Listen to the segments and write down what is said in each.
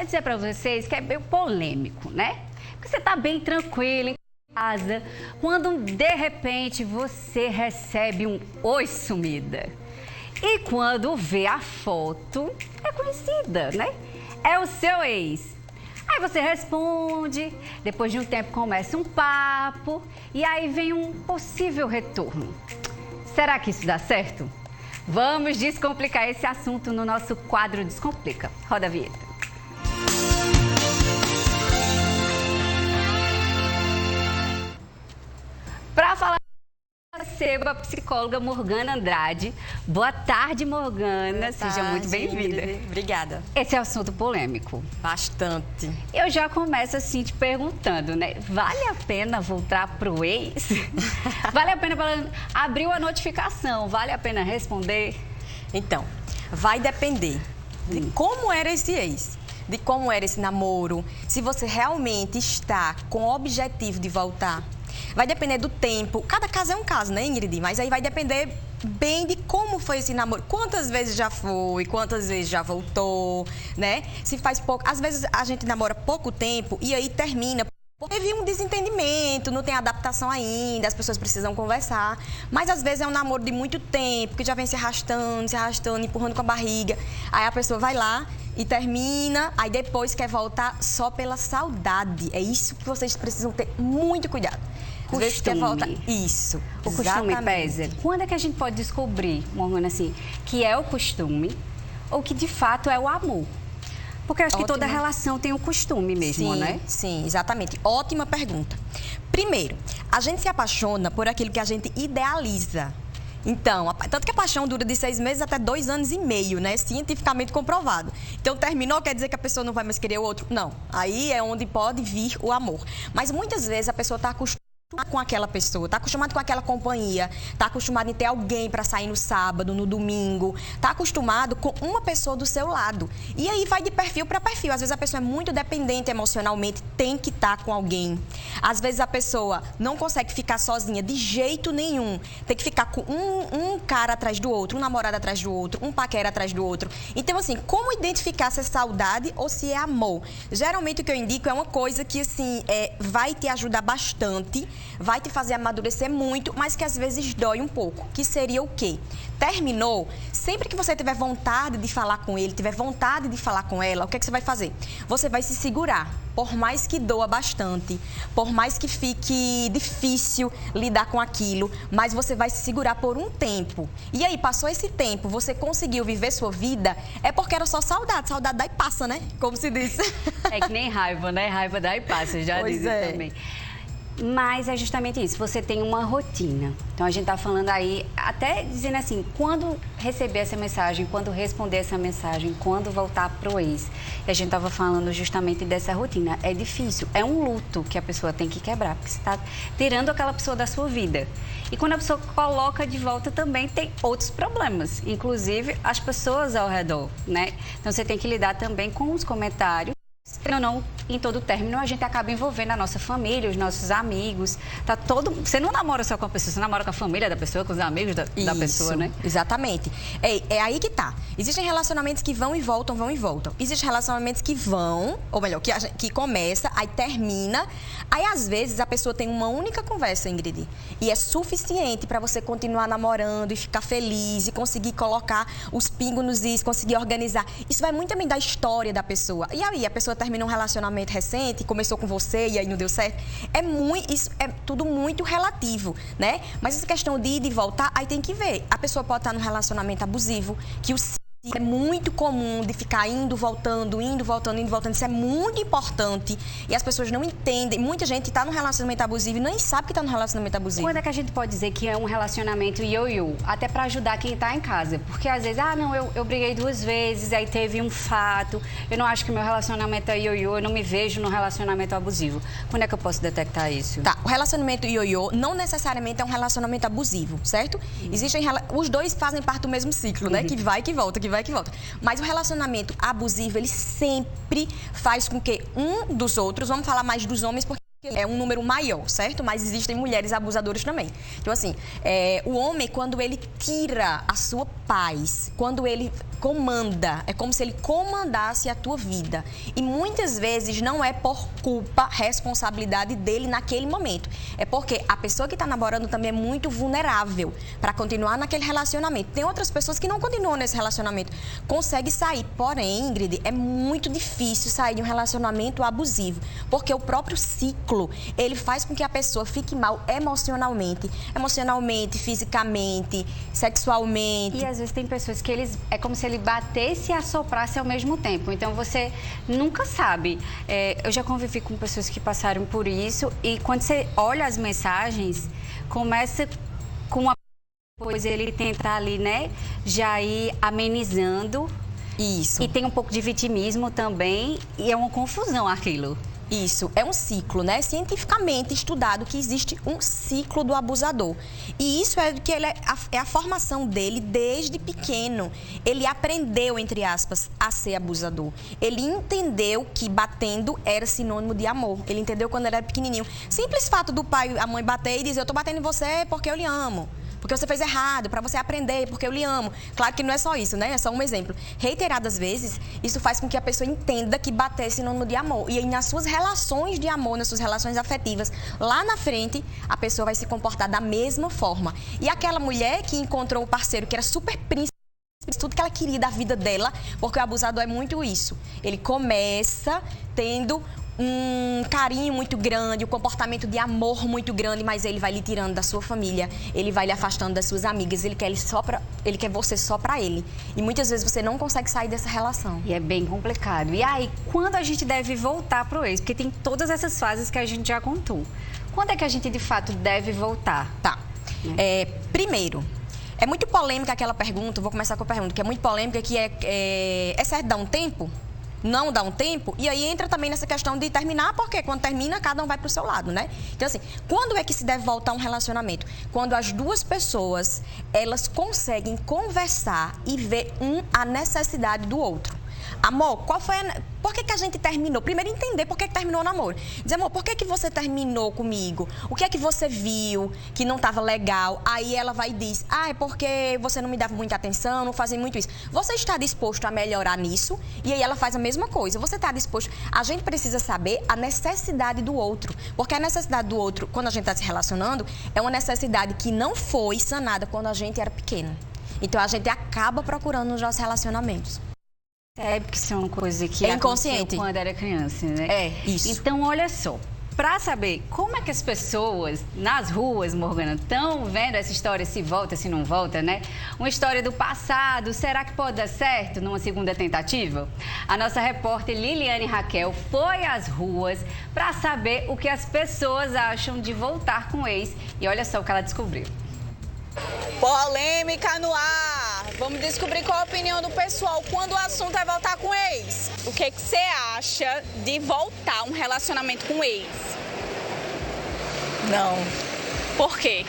dizer para vocês que é meio polêmico, né? Porque você tá bem tranquilo em casa, quando de repente você recebe um oi sumida. E quando vê a foto, é conhecida, né? É o seu ex. Aí você responde, depois de um tempo começa um papo e aí vem um possível retorno. Será que isso dá certo? Vamos descomplicar esse assunto no nosso quadro Descomplica. Roda a vinheta. Para falar, recebo a psicóloga Morgana Andrade. Boa tarde, Morgana. Seja muito bem-vinda. Obrigada. Esse é um assunto polêmico. Bastante. Eu já começo assim te perguntando, né? Vale a pena voltar pro ex? Vale a pena abrir a notificação? Vale a pena responder? Então, vai depender de como era esse ex, de como era esse namoro, se você realmente está com o objetivo de voltar. Vai depender do tempo. Cada caso é um caso, né, Ingrid? Mas aí vai depender bem de como foi esse namoro. Quantas vezes já foi, quantas vezes já voltou, né? Se faz pouco... Às vezes a gente namora pouco tempo e aí termina. Teve um desentendimento, não tem adaptação ainda, as pessoas precisam conversar. Mas às vezes é um namoro de muito tempo, que já vem se arrastando, empurrando com a barriga. Aí a pessoa vai lá e termina, aí depois quer voltar só pela saudade. É isso que vocês precisam ter muito cuidado. Às vezes quer voltar... Isso, o costume pesa. Quando é que a gente pode descobrir, Morgana, assim, que é o costume ou que de fato é o amor? Porque eu acho que toda relação tem um costume mesmo, sim, né? Sim, exatamente. Ótima pergunta. Primeiro, a gente se apaixona por aquilo que a gente idealiza. Então, tanto que a paixão dura de 6 meses até 2 anos e meio, né? Cientificamente comprovado. Então, terminou, quer dizer que a pessoa não vai mais querer o outro? Não. Aí é onde pode vir o amor. Mas muitas vezes a pessoa está acostumada com aquela pessoa, tá acostumado com aquela companhia, tá acostumado em ter alguém para sair no sábado, no domingo, tá acostumado com uma pessoa do seu lado. E aí vai de perfil para perfil. Às vezes a pessoa é muito dependente emocionalmente, tem que estar com alguém. Às vezes a pessoa não consegue ficar sozinha de jeito nenhum. Tem que ficar com um cara atrás do outro, um namorado atrás do outro, um paquera atrás do outro. Então, assim, como identificar se é saudade ou se é amor? Geralmente o que eu indico é uma coisa que, assim, vai te ajudar bastante, vai te fazer amadurecer muito, mas que às vezes dói um pouco. Que seria o quê? Terminou, sempre que você tiver vontade de falar com ele, tiver vontade de falar com ela, o que é que você vai fazer? Você vai se segurar, por mais que doa bastante, por mais que fique difícil lidar com aquilo, mas você vai se segurar por um tempo. E aí, passou esse tempo, você conseguiu viver sua vida, é porque era só saudade. Saudade dá e passa, né? Como se diz. É que nem raiva, né? Raiva dá e passa, já dizem também. Mas é justamente isso, você tem uma rotina. Então, a gente está falando aí, até dizendo assim, quando receber essa mensagem, quando responder essa mensagem, quando voltar pro ex. E a gente estava falando justamente dessa rotina. É difícil, é um luto que a pessoa tem que quebrar, porque você está tirando aquela pessoa da sua vida. E quando a pessoa coloca de volta também tem outros problemas, inclusive as pessoas ao redor, né? Então, você tem que lidar também com os comentários. Ou não, em todo término, a gente acaba envolvendo a nossa família, os nossos amigos. Tá todo... Você não namora só com a pessoa, você namora com a família da pessoa, com os amigos da pessoa, né? Exatamente. É aí que tá. Existem relacionamentos que vão e voltam, vão e voltam. Existem relacionamentos que vão, ou melhor, que começa, aí termina. Aí, às vezes, a pessoa tem uma única conversa, Ingrid. E é suficiente para você continuar namorando e ficar feliz e conseguir colocar os pingos nos is, conseguir organizar. Isso vai muito também da história da pessoa. E aí, a pessoa terminou um relacionamento recente, começou com você e aí não deu certo. Isso é tudo muito relativo, né? Mas essa questão de ir e voltar, aí tem que ver. A pessoa pode estar num relacionamento abusivo, que o é muito comum de ficar indo, voltando, indo, voltando, indo, voltando. Isso é muito importante e as pessoas não entendem. Muita gente está num relacionamento abusivo e nem sabe que está num relacionamento abusivo. Quando é que a gente pode dizer que é um relacionamento ioiô? Até para ajudar quem está em casa. Porque às vezes, não, eu briguei 2 vezes, aí teve um fato, eu não acho que meu relacionamento é ioiô, eu não me vejo num relacionamento abusivo. Quando é que eu posso detectar isso? Tá, o relacionamento ioiô não necessariamente é um relacionamento abusivo, certo? Os dois fazem parte do mesmo ciclo, né? Que vai e que volta, que vai que volta. Mas o relacionamento abusivo, ele sempre faz com que um dos outros, vamos falar mais dos homens, porque é um número maior, certo? Mas existem mulheres abusadoras também. Então, assim, o homem, quando ele tira a sua paz, quando ele comanda, é como se ele comandasse a tua vida. E muitas vezes não é por culpa, responsabilidade dele naquele momento. É porque a pessoa que está namorando também é muito vulnerável para continuar naquele relacionamento. Tem outras pessoas que não continuam nesse relacionamento, consegue sair. Porém, Ingrid, é muito difícil sair de um relacionamento abusivo, porque o próprio ciclo, ele faz com que a pessoa fique mal emocionalmente, fisicamente, sexualmente. E às vezes tem pessoas que é como se ele batesse e assoprasse ao mesmo tempo. Então você nunca sabe. Eu já convivi com pessoas que passaram por isso e quando você olha as mensagens, começa com uma coisa, ele tenta ali, né, já ir amenizando. Isso. E tem um pouco de vitimismo também e é uma confusão aquilo. Isso, é um ciclo, né? Cientificamente estudado que existe um ciclo do abusador. E isso é que é a formação dele desde pequeno. Ele aprendeu, entre aspas, a ser abusador. Ele entendeu que batendo era sinônimo de amor. Ele entendeu quando ele era pequenininho. Simples fato do pai e a mãe bater e dizer, eu tô batendo em você porque eu lhe amo. Porque você fez errado, para você aprender, porque eu lhe amo. Claro que não é só isso, né? É só um exemplo. Reiteradas vezes, isso faz com que a pessoa entenda que bater é sinônimo de amor. E aí, nas suas relações de amor, nas suas relações afetivas, lá na frente, a pessoa vai se comportar da mesma forma. E aquela mulher que encontrou o parceiro que era super príncipe, tudo que ela queria da vida dela, porque o abusador é muito isso. Ele começa tendo um carinho muito grande, um comportamento de amor muito grande, mas ele vai lhe tirando da sua família, ele vai lhe afastando das suas amigas, ele quer você só pra ele. E muitas vezes você não consegue sair dessa relação. E é bem complicado. E aí, quando a gente deve voltar pro ex? Porque tem todas essas fases que a gente já contou. Quando é que a gente, de fato, deve voltar? Tá. Primeiro, é muito polêmica aquela pergunta, vou começar com a pergunta, que é muito polêmica, que é certo dar um tempo? Não dá um tempo, e aí entra também nessa questão de terminar, porque quando termina, cada um vai pro seu lado, né? Então, assim, quando é que se deve voltar a um relacionamento? Quando as duas pessoas, elas conseguem conversar e ver a necessidade do outro. Amor, por que a gente terminou? Primeiro, entender por que terminou o namoro. Dizer, amor, por que você terminou comigo? O que é que você viu que não estava legal? Aí ela vai e diz, é porque você não me dava muita atenção, não fazia muito isso. Você está disposto a melhorar nisso? E aí ela faz a mesma coisa. Você está disposto... A gente precisa saber a necessidade do outro. Porque a necessidade do outro, quando a gente está se relacionando, é uma necessidade que não foi sanada quando a gente era pequeno. Então, a gente acaba procurando nos nossos relacionamentos. É, porque são coisas que inconsciente quando era criança, né? É, isso. Então, olha só, para saber como é que as pessoas nas ruas, Morgana, estão vendo essa história, se volta, se não volta, né? Uma história do passado, será que pode dar certo numa segunda tentativa? A nossa repórter Liliane Raquel foi às ruas para saber o que as pessoas acham de voltar com o ex. E olha só o que ela descobriu. Polêmica no ar! Vamos descobrir qual a opinião do pessoal quando o assunto é voltar com o ex. O que você acha de voltar um relacionamento com o ex? Não. Por quê?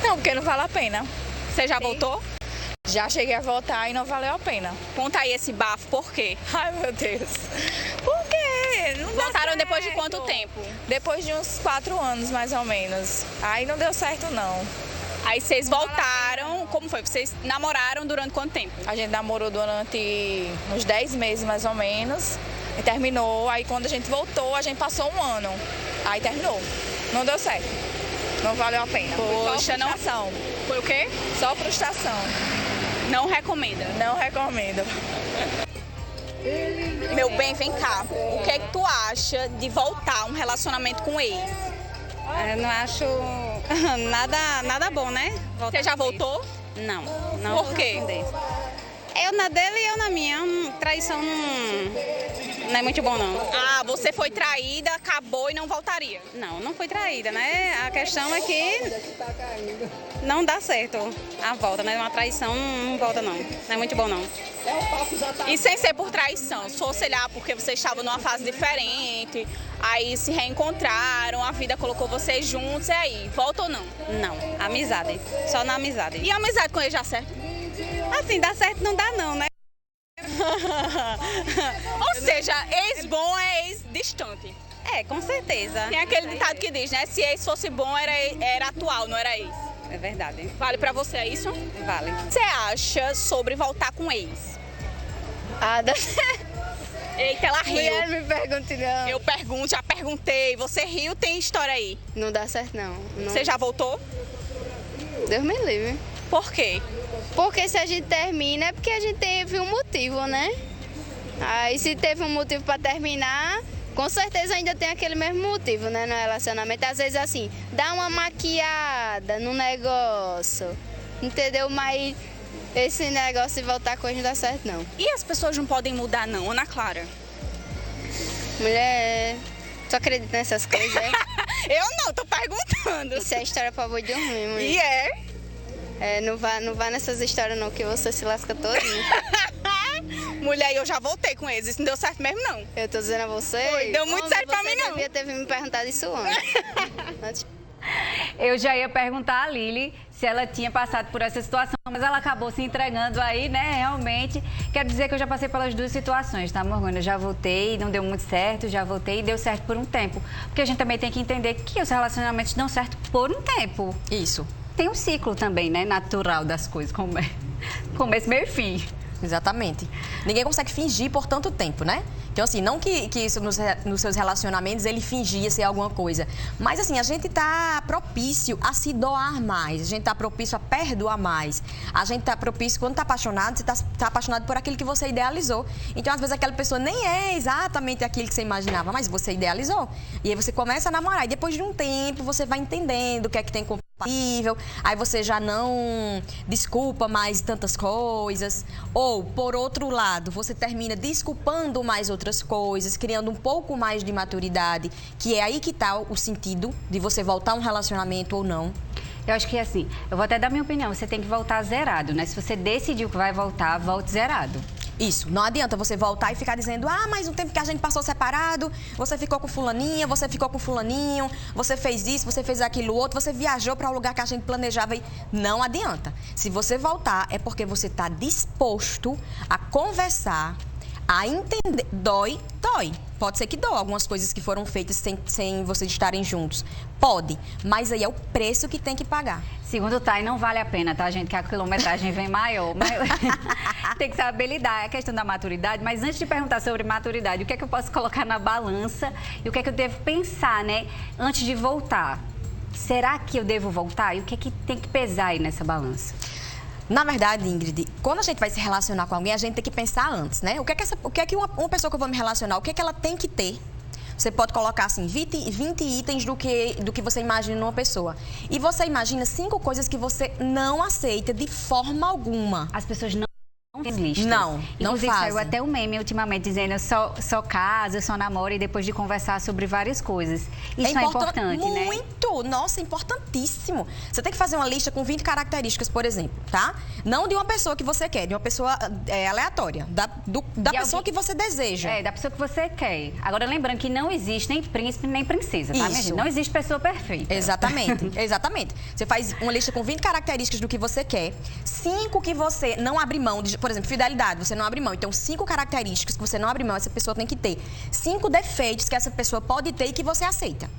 Não, porque não vale a pena. Você já voltou? Já cheguei a voltar e não valeu a pena. Conta aí esse bafo, por quê? Ai, meu Deus. Por quê? Não deu Voltaram certo. depois de quanto tempo? Depois de uns 4 anos, mais ou menos. Aí não deu certo, não. Aí vocês voltaram, como foi? Vocês namoraram durante quanto tempo? A gente namorou durante uns 10 meses, mais ou menos. E terminou. Aí quando a gente voltou, a gente passou 1 ano. Aí terminou. Não deu certo. Não valeu a pena. Poxa, Só frustração. Foi o quê? Só frustração. Não recomenda. Não recomendo. Meu bem, vem cá. O que é que tu acha de voltar um relacionamento com o ex? Eu não acho nada bom, né? Você já voltou? Não, não. Por quê? Eu na dele e eu na minha. Traição não é muito bom, não. Ah, você foi traída, acabou e não voltaria. Não foi traída, né? A questão é que não dá certo a volta, né? Uma traição não volta, não. Não é muito bom, não. E sem ser por traição, se fosse lá porque vocês estavam numa fase diferente, aí se reencontraram, a vida colocou vocês juntos, e aí, volta ou não? Não, amizade. Só na amizade. E a amizade com ele já certo? Assim, dá certo não dá, não, né? Ou seja, ex bom é ex distante. Com certeza. Tem aquele ditado que diz, né? Se ex fosse bom, era atual, não era ex. É verdade. Vale pra você, é isso? Vale. O que você acha sobre voltar com ex? Eita, ela riu. Mulher, me pergunte não. Eu pergunto, já perguntei. Você riu, tem história aí. Não dá certo, não. Você já voltou? Deus me livre. Por quê? Porque se a gente termina é porque a gente teve um motivo, né? Aí se teve um motivo pra terminar, com certeza ainda tem aquele mesmo motivo, né, no relacionamento. Às vezes assim, dá uma maquiada no negócio, entendeu? Mas esse negócio de voltar com ele não dá certo, não. E as pessoas não podem mudar, não, Ana Clara? Mulher, tu acredita nessas coisas, é? Eu não, tô perguntando. Isso é história pra boi dormir, mulher. E é? Não vá nessas histórias não, que você se lasca todinho. Mulher, eu já voltei com eles, isso não deu certo mesmo, não. Eu tô dizendo a você. Foi, deu muito certo pra mim, não. Você devia ter me perguntado isso antes. Eu já ia perguntar a Lili se ela tinha passado por essa situação, mas ela acabou se entregando aí, né? Realmente. Quero dizer que eu já passei pelas duas situações, tá, Morgana? Eu já voltei, não deu muito certo, já voltei e deu certo por um tempo. Porque a gente também tem que entender que os relacionamentos dão certo por um tempo. Isso. Tem um ciclo também, né? Natural das coisas, começo, meio e fim. Exatamente. Ninguém consegue fingir por tanto tempo, né? Então, assim, não que isso nos seus relacionamentos ele fingia ser alguma coisa. Mas, assim, a gente tá propício a se doar mais. A gente tá propício a perdoar mais. A gente tá propício, quando tá apaixonado, você tá apaixonado por aquilo que você idealizou. Então, às vezes, aquela pessoa nem é exatamente aquilo que você imaginava, mas você idealizou. E aí você começa a namorar. E depois de um tempo, você vai entendendo o que é que tem compatível. Aí você já não desculpa mais tantas coisas. Ou, por outro lado, você termina desculpando mais outras coisas, criando um pouco mais de maturidade, que é aí que está o sentido de você voltar a um relacionamento ou não. Eu acho que assim, eu vou até dar minha opinião, você tem que voltar zerado, né? Se você decidiu que vai voltar, volte zerado. Isso, não adianta você voltar e ficar dizendo, mas o tempo que a gente passou separado, você ficou com fulaninha, você ficou com fulaninho, você fez isso, você fez aquilo outro, você viajou para o lugar que a gente planejava e não adianta. Se você voltar, é porque você está disposto a conversar, a entender. Dói. Pode ser que dói algumas coisas que foram feitas sem vocês estarem juntos. Pode, mas aí é o preço que tem que pagar. Segundo o Thay, não vale a pena, tá, gente? Que a quilometragem vem maior. Mas tem que saber lidar. É a questão da maturidade. Mas antes de perguntar sobre maturidade, o que é que eu posso colocar na balança e o que é que eu devo pensar, né? Antes de voltar. Será que eu devo voltar? E o que é que tem que pesar aí nessa balança? Na verdade, Ingrid, quando a gente vai se relacionar com alguém, a gente tem que pensar antes, né? O que é que uma pessoa que eu vou me relacionar, o que é que ela tem que ter? Você pode colocar, assim, 20 itens do que você imagina numa pessoa. E você imagina 5 coisas que você não aceita de forma alguma. As pessoas não fazem listas. Não Inclusive, fazem. saiu até um meme ultimamente dizendo só caso, eu só namoro e depois de conversar sobre várias coisas. Isso é importante, né? Muito! Nossa, importantíssimo. Você tem que fazer uma lista com 20 características, por exemplo, tá? Não de uma pessoa que você quer, de uma pessoa aleatória, da pessoa que você deseja. Da pessoa que você quer. Agora, lembrando que não existe nem príncipe nem princesa, tá, minha gente? Não existe pessoa perfeita. Exatamente, exatamente. Você faz uma lista com 20 características do que você quer, 5 que você não abre mão, por exemplo, fidelidade, você não abre mão. Então, 5 características que você não abre mão, essa pessoa tem que ter. 5 defeitos que essa pessoa pode ter e que você aceita.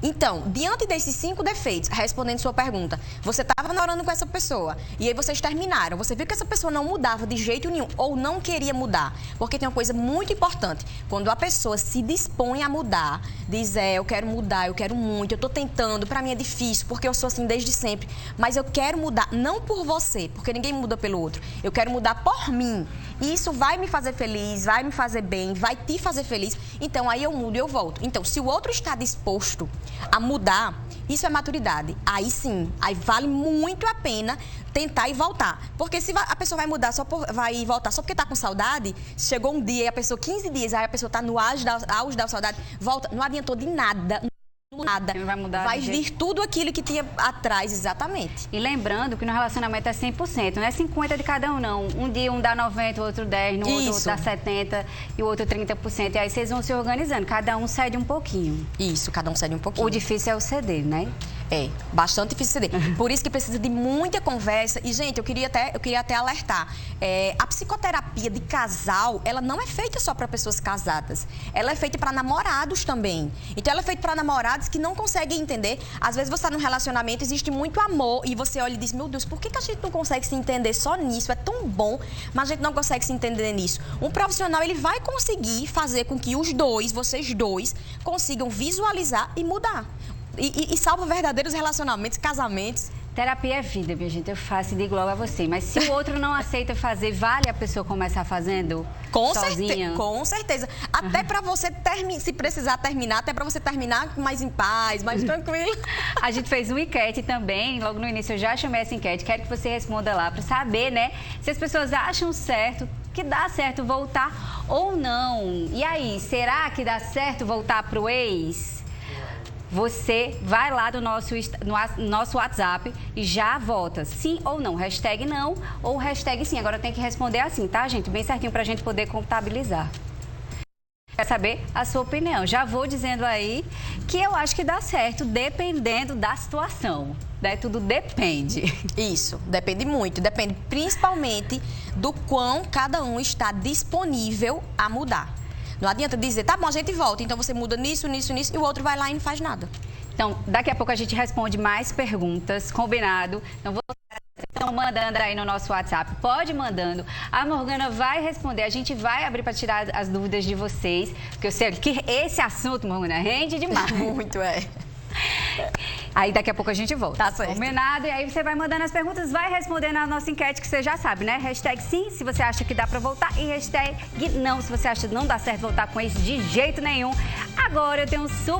Então, diante desses 5 defeitos, respondendo sua pergunta, você estava namorando com essa pessoa e aí vocês terminaram, você viu que essa pessoa não mudava de jeito nenhum ou não queria mudar, porque tem uma coisa muito importante, quando a pessoa se dispõe a mudar, diz, eu quero mudar, eu quero muito, eu estou tentando, para mim é difícil, porque eu sou assim desde sempre, mas eu quero mudar, não por você, porque ninguém muda pelo outro, eu quero mudar por mim, e isso vai me fazer feliz, vai me fazer bem, vai te fazer feliz, então aí eu mudo e eu volto. Então, se o outro está disposto a mudar, isso é maturidade. Aí sim, aí vale muito a pena tentar e voltar. Porque se a pessoa vai mudar, vai voltar só porque tá com saudade, chegou um dia e a pessoa, 15 dias, aí a pessoa tá no auge da saudade, volta, não adiantou de nada. Nada. Não vai mudar. Vai vir tudo aquilo que tinha atrás, exatamente. E lembrando que no relacionamento é 100%, não é 50 de cada um, não. Um dia um dá 90, o outro 10, no outro dá 70 e o outro 30%. E aí vocês vão se organizando, cada um cede um pouquinho. Isso, cada um cede um pouquinho. O difícil é o ceder, né? É, bastante difícil ceder. Por isso que precisa de muita conversa. E, gente, eu queria até alertar. A psicoterapia de casal, ela não é feita só para pessoas casadas. Ela é feita para namorados também. Então, ela é feita para namorados que não conseguem entender. Às vezes, você está num relacionamento, existe muito amor e você olha e diz, meu Deus, por que a gente não consegue se entender só nisso? É tão bom, mas a gente não consegue se entender nisso. Um profissional, ele vai conseguir fazer com que vocês dois, consigam visualizar e mudar. E salva verdadeiros relacionamentos, casamentos. Terapia é vida, minha gente. Eu faço e digo logo a você. Mas se o outro não aceita fazer, vale a pessoa começar fazendo sozinha? Com certeza. Até para você se precisar terminar, até para você terminar mais em paz, mais tranquilo. A gente fez uma enquete também. Logo no início eu já chamei essa enquete. Quero que você responda lá para saber, né? Se as pessoas acham certo, que dá certo voltar ou não. E aí, será que dá certo voltar pro ex? Você vai lá no nosso WhatsApp e já vota sim ou não. Hashtag não ou hashtag sim. Agora tem que responder assim, tá, gente? Bem certinho pra gente poder contabilizar. Quer saber a sua opinião? Já vou dizendo aí que eu acho que dá certo, dependendo da situação. Né? Tudo depende. Isso, depende muito. Depende principalmente do quão cada um está disponível a mudar. Não adianta dizer, tá bom, a gente volta, então você muda nisso, nisso, nisso, e o outro vai lá e não faz nada. Então, daqui a pouco a gente responde mais perguntas, combinado? Então, vocês estão mandando aí no nosso WhatsApp, pode ir mandando. A Morgana vai responder, a gente vai abrir para tirar as dúvidas de vocês, porque eu sei que esse assunto, Morgana, rende demais. Muito, é. Aí daqui a pouco a gente volta. Tá certo. Combinado? E aí você vai mandando as perguntas, vai respondendo a nossa enquete que você já sabe, né? Hashtag sim, se você acha que dá pra voltar. E hashtag não, se você acha que não dá certo voltar com esse de jeito nenhum. Agora eu tenho um super